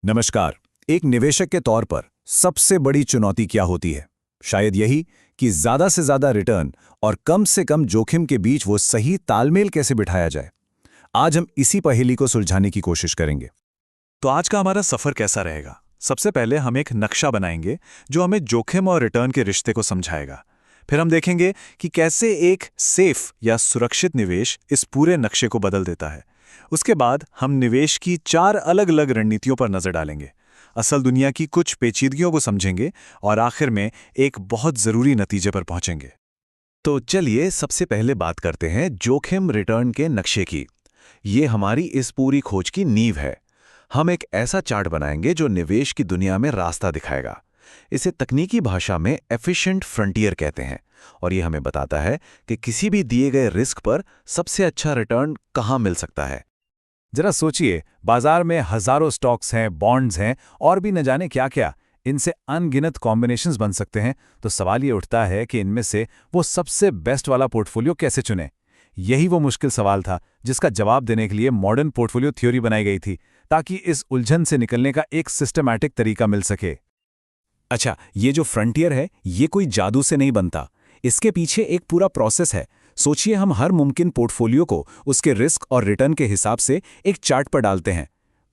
नमस्कार। एक निवेशक के तौर पर सबसे बड़ी चुनौती क्या होती है? शायद यही कि ज्यादा से ज्यादा रिटर्न और कम से कम जोखिम के बीच वो सही तालमेल कैसे बिठाया जाए। आज हम इसी पहेली को सुलझाने की कोशिश करेंगे। तो आज का हमारा सफर कैसा रहेगा? सबसे पहले हम एक नक्शा बनाएंगे जो हमें जोखिम और रिटर्न के रिश्ते को समझाएगा। फिर हम देखेंगे कि कैसे एक सेफ या सुरक्षित निवेश इस पूरे नक्शे को बदल देता है। उसके बाद हम निवेश की 4 अलग-अलग रणनीतियों पर नजर डालेंगे, असल दुनिया की कुछ पेचीदगियों को समझेंगे और आखिर में एक बहुत जरूरी नतीजे पर पहुंचेंगे। तो चलिए सबसे पहले बात करते हैं जोखिम रिटर्न के नक्शे की। ये हमारी इस पूरी खोज की नींव है। हम एक ऐसा चार्ट बनाएंगे जो निवेश की दुनिया में रास्ता दिखाएगा। इसे तकनीकी भाषा में एफिशिएंट फ्रंटियर कहते हैं और ये हमें बताता है कि किसी भी दिए गए रिस्क पर सबसे अच्छा रिटर्न कहाँ मिल सकता है। जरा सोचिए, बाजार में हजारों स्टॉक्स हैं, बॉन्ड्स हैं और भी न जाने क्या क्या। इनसे अनगिनत कॉम्बिनेशंस बन सकते हैं। तो सवाल ये उठता है कि इनमें से वो सबसे बेस्ट वाला पोर्टफोलियो कैसे चुने। यही वो मुश्किल सवाल था जिसका जवाब देने के लिए मॉडर्न पोर्टफोलियो थ्योरी बनाई गई थी, ताकि इस उलझन से निकलने का एक सिस्टमैटिक तरीका मिल सके। अच्छा, ये जो फ्रंटियर है, ये कोई जादू से नहीं बनता। इसके पीछे एक पूरा प्रोसेस है। सोचिए, हम हर मुमकिन पोर्टफोलियो को उसके रिस्क और रिटर्न के हिसाब से एक चार्ट पर डालते हैं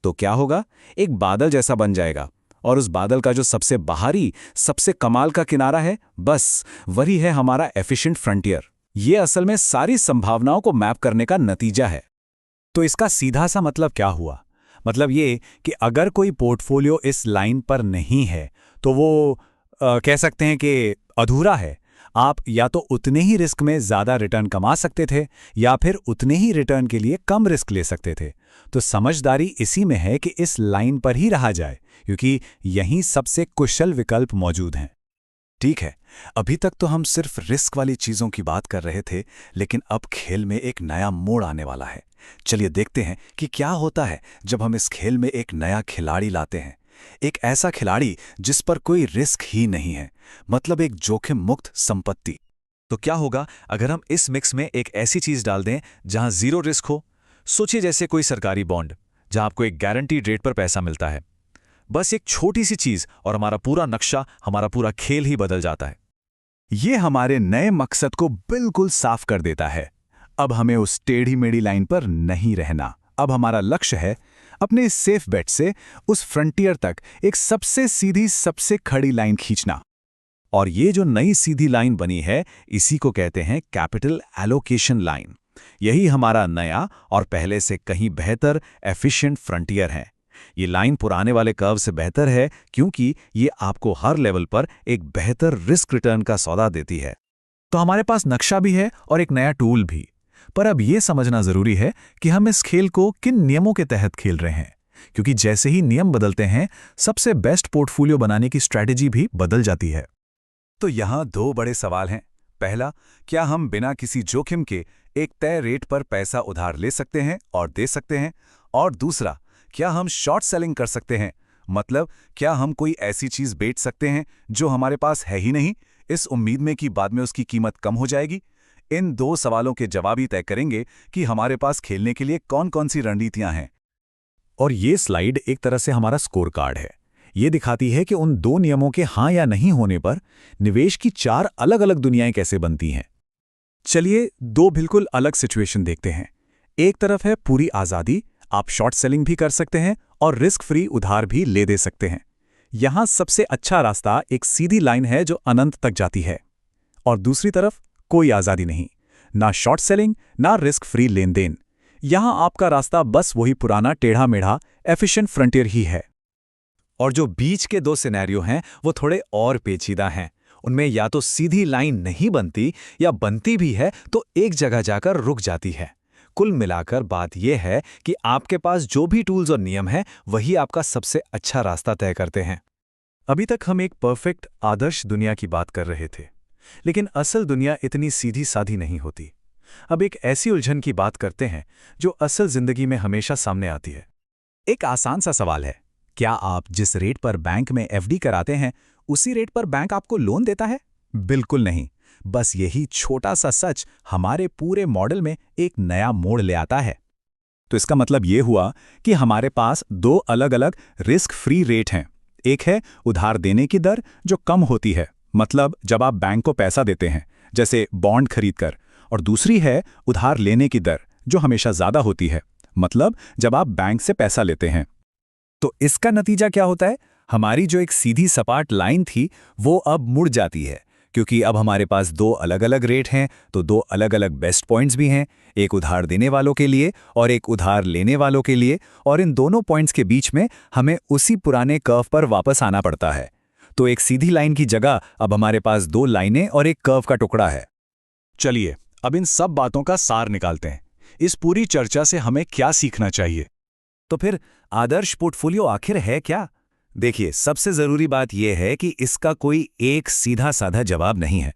तो क्या होगा? एक बादल जैसा बन जाएगा। और उस बादल का जो सबसे बाहरी, सबसे कमाल का किनारा है, बस वही है हमारा एफिशिएंट फ्रंटियर। ये असल में सारी संभावनाओं को मैप करने का नतीजा है। तो इसका सीधा सा मतलब क्या हुआ? मतलब ये कि अगर कोई पोर्टफोलियो इस लाइन पर नहीं है तो वो कह सकते हैं कि अधूरा है। आप या तो उतने ही रिस्क में ज़्यादा रिटर्न कमा सकते थे या फिर उतने ही रिटर्न के लिए कम रिस्क ले सकते थे। तो समझदारी इसी में है कि इस लाइन पर ही रहा जाए, क्योंकि यहीं सबसे कुशल विकल्प मौजूद हैं। ठीक है, अभी तक तो हम सिर्फ रिस्क वाली चीज़ों की बात कर रहे थे, लेकिन अब खेल में एक नया मोड़ आने वाला है। चलिए देखते हैं कि क्या होता है जब हम इस खेल में एक नया खिलाड़ी लाते हैं। एक ऐसा खिलाड़ी जिस पर कोई रिस्क ही नहीं है, मतलब एक जोखिम मुक्त संपत्ति। तो क्या होगा अगर हम इस मिक्स में एक ऐसी चीज डाल दें जहां जीरो रिस्क हो? सोचिए जैसे कोई सरकारी बॉन्ड, जहां आपको एक गारंटीड रेट पर पैसा मिलता है। बस एक छोटी सी चीज और हमारा पूरा नक्शा, हमारा पूरा खेल ही बदल जाता है। ये हमारे नए मकसद को बिल्कुल साफ कर देता है। अब हमें उस टेढ़ी मेढ़ी लाइन पर नहीं रहना। अब हमारा लक्ष्य है अपने इस सेफ बेट से उस फ्रंटियर तक एक सबसे सीधी, सबसे खड़ी लाइन खींचना। और ये जो नई सीधी लाइन बनी है, इसी को कहते हैं कैपिटल एलोकेशन लाइन। यही हमारा नया और पहले से कहीं बेहतर एफिशिएंट फ्रंटियर है। ये लाइन पुराने वाले कर्व से बेहतर है क्योंकि ये आपको हर लेवल पर एक बेहतर रिस्क रिटर्न का सौदा देती है। तो हमारे पास नक्शा भी है और एक नया टूल भी। पर अब ये समझना जरूरी है कि हम इस खेल को किन नियमों के तहत खेल रहे हैं, क्योंकि जैसे ही नियम बदलते हैं, सबसे बेस्ट पोर्टफोलियो बनाने की स्ट्रैटेजी भी बदल जाती है। तो यहाँ 2 बड़े सवाल हैं। पहला, क्या हम बिना किसी जोखिम के एक तय रेट पर पैसा उधार ले सकते हैं और दे सकते हैं? और दूसरा, क्या हम शॉर्ट सेलिंग कर सकते हैं? मतलब क्या हम कोई ऐसी चीज बेच सकते हैं जो हमारे पास है ही नहीं, इस उम्मीद में कि बाद में उसकी कीमत कम हो जाएगी? इन 2 सवालों के जवाब ही तय करेंगे कि हमारे पास खेलने के लिए कौन-कौन सी रणनीतियां हैं। और ये स्लाइड एक तरह से हमारा स्कोर कार्ड है। ये दिखाती है कि उन 2 नियमों के हाँ या नहीं होने पर निवेश की 4 अलग-अलग दुनियाएं कैसे बनती हैं। चलिए 2 बिल्कुल अलग सिचुएशन देखते हैं। एक तरफ है पूरी आज़ादी, आप शॉर्ट सेलिंग भी कर सकते हैं और रिस्क फ्री उधार भी ले दे सकते हैं। यहां सबसे अच्छा रास्ता एक सीधी लाइन है जो अनंत तक जाती है। और दूसरी तरफ कोई आज़ादी नहीं, ना शॉर्ट सेलिंग, ना रिस्क फ्री लेन देन। यहां आपका रास्ता बस वही पुराना टेढ़ा मेढ़ा एफिशिएंट फ्रंटियर ही है। और जो बीच के 2 सिनेरियो हैं वो थोड़े और पेचीदा हैं। उनमें या तो सीधी लाइन नहीं बनती, या बनती भी है तो एक जगह जाकर रुक जाती है। कुल मिलाकर बात यह है कि आपके पास जो भी टूल्स और नियम हैं, वही आपका सबसे अच्छा रास्ता तय करते हैं। अभी तक हम एक परफेक्ट आदर्श दुनिया की बात कर रहे थे, लेकिन असल दुनिया इतनी सीधी साधी नहीं होती। अब एक ऐसी उलझन की बात करते हैं जो असल जिंदगी में हमेशा सामने आती है। एक आसान सा सवाल है, क्या आप जिस रेट पर बैंक में एफडी कराते हैं, उसी रेट पर बैंक आपको लोन देता है? बिल्कुल नहीं। बस यही छोटा सा सच हमारे पूरे मॉडल में एक नया मोड़ ले आता है। तो इसका मतलब ये हुआ कि हमारे पास दो अलग अलग रिस्क फ्री रेट हैं। एक है उधार देने की दर जो कम होती है, मतलब जब आप बैंक को पैसा देते हैं, जैसे बॉन्ड खरीदकर, और दूसरी है उधार लेने की दर जो हमेशा ज़्यादा होती है, मतलब जब आप बैंक से पैसा लेते हैं। तो इसका नतीजा क्या होता है? हमारी जो एक सीधी सपाट लाइन थी वो अब मुड़ जाती है, क्योंकि अब हमारे पास दो अलग अलग रेट हैं, तो दो अलग अलग बेस्ट पॉइंट्स भी हैं, एक उधार देने वालों के लिए और एक उधार लेने वालों के लिए, और इन दोनों पॉइंट्स के बीच में हमें उसी पुराने कर्व पर वापस आना पड़ता है। तो एक सीधी लाइन की जगह अब हमारे पास दो लाइनें और एक कर्व का टुकड़ा है। चलिए अब इन सब बातों का सार निकालते हैं। इस पूरी चर्चा से हमें क्या सीखना चाहिए? तो फिर आदर्श पोर्टफोलियो आखिर है क्या? देखिए, सबसे जरूरी बात यह है कि इसका कोई एक सीधा साधा जवाब नहीं है।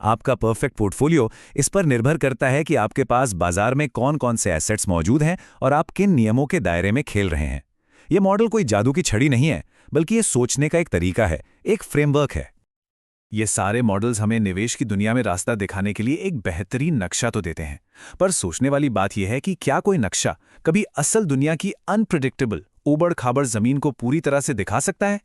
आपका परफेक्ट पोर्टफोलियो इस पर निर्भर करता है कि आपके पास बाजार में कौन कौन से एसेट्स मौजूद हैं और आप किन नियमों के दायरे में खेल रहे हैं। यह मॉडल कोई जादू की छड़ी नहीं है, बल्कि ये सोचने का एक तरीका है, एक फ्रेमवर्क है। ये सारे मॉडल्स हमें निवेश की दुनिया में रास्ता दिखाने के लिए एक बेहतरीन नक्शा तो देते हैं, पर सोचने वाली बात यह है कि क्या कोई नक्शा कभी असल दुनिया की अनप्रेडिक्टेबल, ऊबड़ खाबड़ जमीन को पूरी तरह से दिखा सकता है?